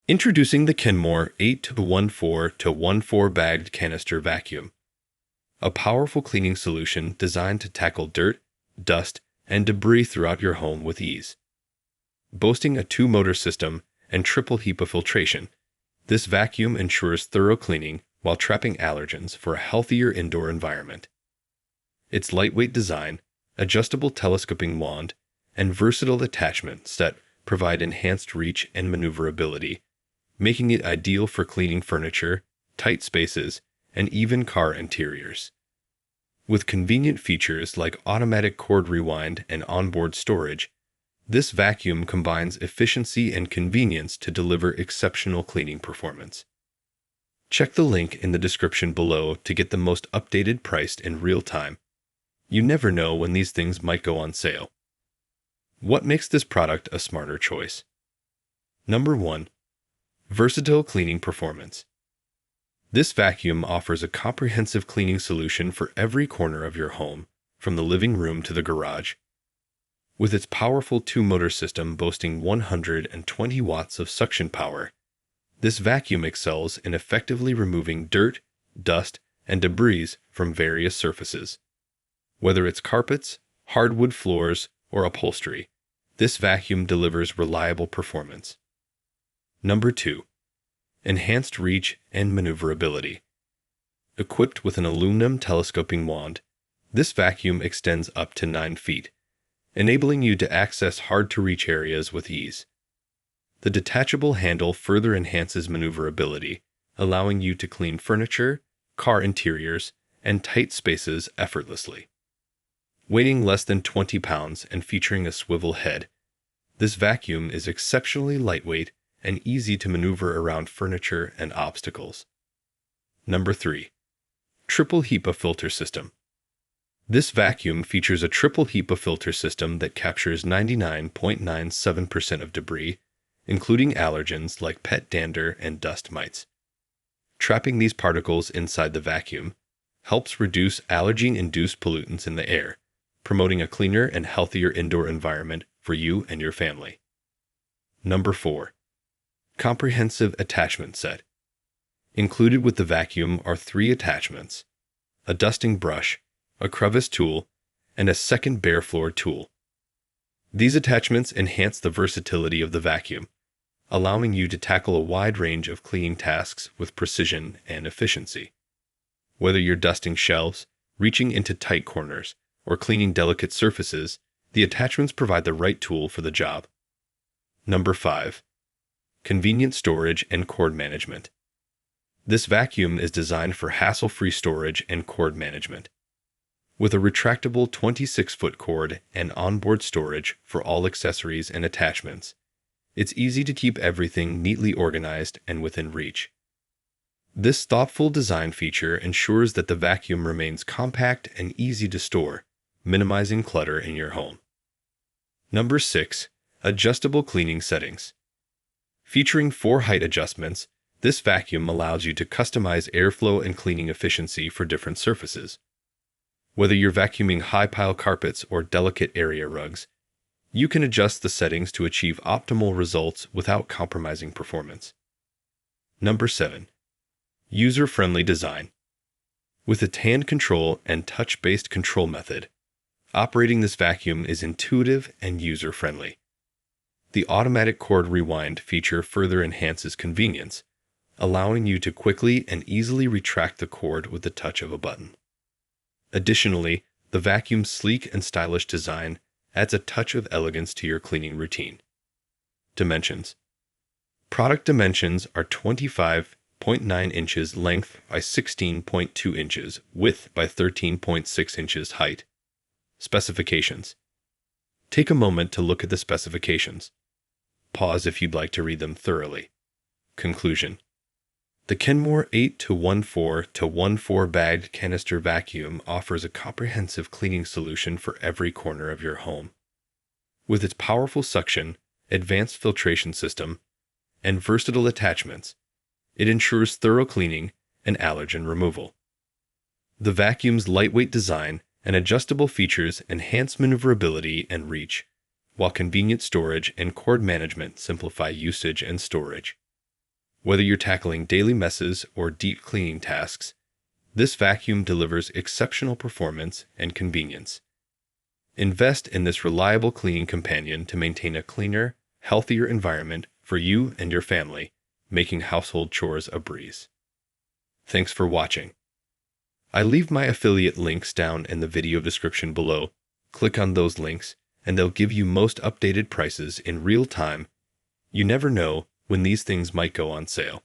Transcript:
Introducing the Kenmore 8-14-14 Bagged Canister Vacuum, a powerful cleaning solution designed to tackle dirt, dust, and debris throughout your home with ease. Boasting a 2-motor system and triple HEPA filtration, this vacuum ensures thorough cleaning while trapping allergens for a healthier indoor environment. Its lightweight design, adjustable telescoping wand, and versatile attachment set provide enhanced reach and maneuverability, making it ideal for cleaning furniture, tight spaces, and even car interiors. With convenient features like automatic cord rewind and onboard storage, this vacuum combines efficiency and convenience to deliver exceptional cleaning performance. Check the link in the description below to get the most updated price in real time. You never know when these things might go on sale. What makes this product a smarter choice? Number 1. Versatile cleaning performance. This vacuum offers a comprehensive cleaning solution for every corner of your home, from the living room to the garage. With its powerful 2-motor system boasting 120 watts of suction power, this vacuum excels in effectively removing dirt, dust, and debris from various surfaces. Whether it's carpets, hardwood floors, or upholstery, this vacuum delivers reliable performance. Number 2. Enhanced reach and maneuverability. Equipped with an aluminum telescoping wand, this vacuum extends up to 9 feet, enabling you to access hard-to-reach areas with ease. The detachable handle further enhances maneuverability, allowing you to clean furniture, car interiors, and tight spaces effortlessly. Weighing less than 20 pounds and featuring a swivel head, this vacuum is exceptionally lightweight and easy to maneuver around furniture and obstacles. Number 3. Triple HEPA filter system. This vacuum features a triple HEPA filter system that captures 99.97% of debris, including allergens like pet dander and dust mites. Trapping these particles inside the vacuum helps reduce allergen-induced pollutants in the air, promoting a cleaner and healthier indoor environment for you and your family. Number 4. Comprehensive attachment set. Included with the vacuum are 3 attachments: a dusting brush, a crevice tool, and a second bare floor tool. These attachments enhance the versatility of the vacuum, allowing you to tackle a wide range of cleaning tasks with precision and efficiency. Whether you're dusting shelves, reaching into tight corners, or cleaning delicate surfaces, the attachments provide the right tool for the job. Number 5. Convenient storage and cord management. This vacuum is designed for hassle-free storage and cord management. With a retractable 26-foot cord and onboard storage for all accessories and attachments, it's easy to keep everything neatly organized and within reach. This thoughtful design feature ensures that the vacuum remains compact and easy to store, minimizing clutter in your home. Number 6. Adjustable cleaning settings. Featuring 4 height adjustments, this vacuum allows you to customize airflow and cleaning efficiency for different surfaces. Whether you're vacuuming high-pile carpets or delicate area rugs, you can adjust the settings to achieve optimal results without compromising performance. Number 7. User-friendly design. With its hand control and touch-based control method, operating this vacuum is intuitive and user-friendly. The automatic cord rewind feature further enhances convenience, allowing you to quickly and easily retract the cord with the touch of a button. Additionally, the vacuum's sleek and stylish design adds a touch of elegance to your cleaning routine. Dimensions. Product dimensions are 25.9 inches length by 16.2 inches width by 13.6 inches height. Specifications. Take a moment to look at the specifications. Pause if you'd like to read them thoroughly. Conclusion. The Kenmore 8-14-14 Bagged Canister Vacuum offers a comprehensive cleaning solution for every corner of your home. With its powerful suction, advanced filtration system, and versatile attachments, it ensures thorough cleaning and allergen removal. The vacuum's lightweight design and adjustable features enhance maneuverability and reach, while convenient storage and cord management simplify usage and storage. Whether you're tackling daily messes or deep cleaning tasks, this vacuum delivers exceptional performance and convenience. Invest in this reliable cleaning companion to maintain a cleaner, healthier environment for you and your family, making household chores a breeze. Thanks for watching. I leave my affiliate links down in the video description below. Click on those links, and they'll give you most updated prices in real time. You never know when these things might go on sale.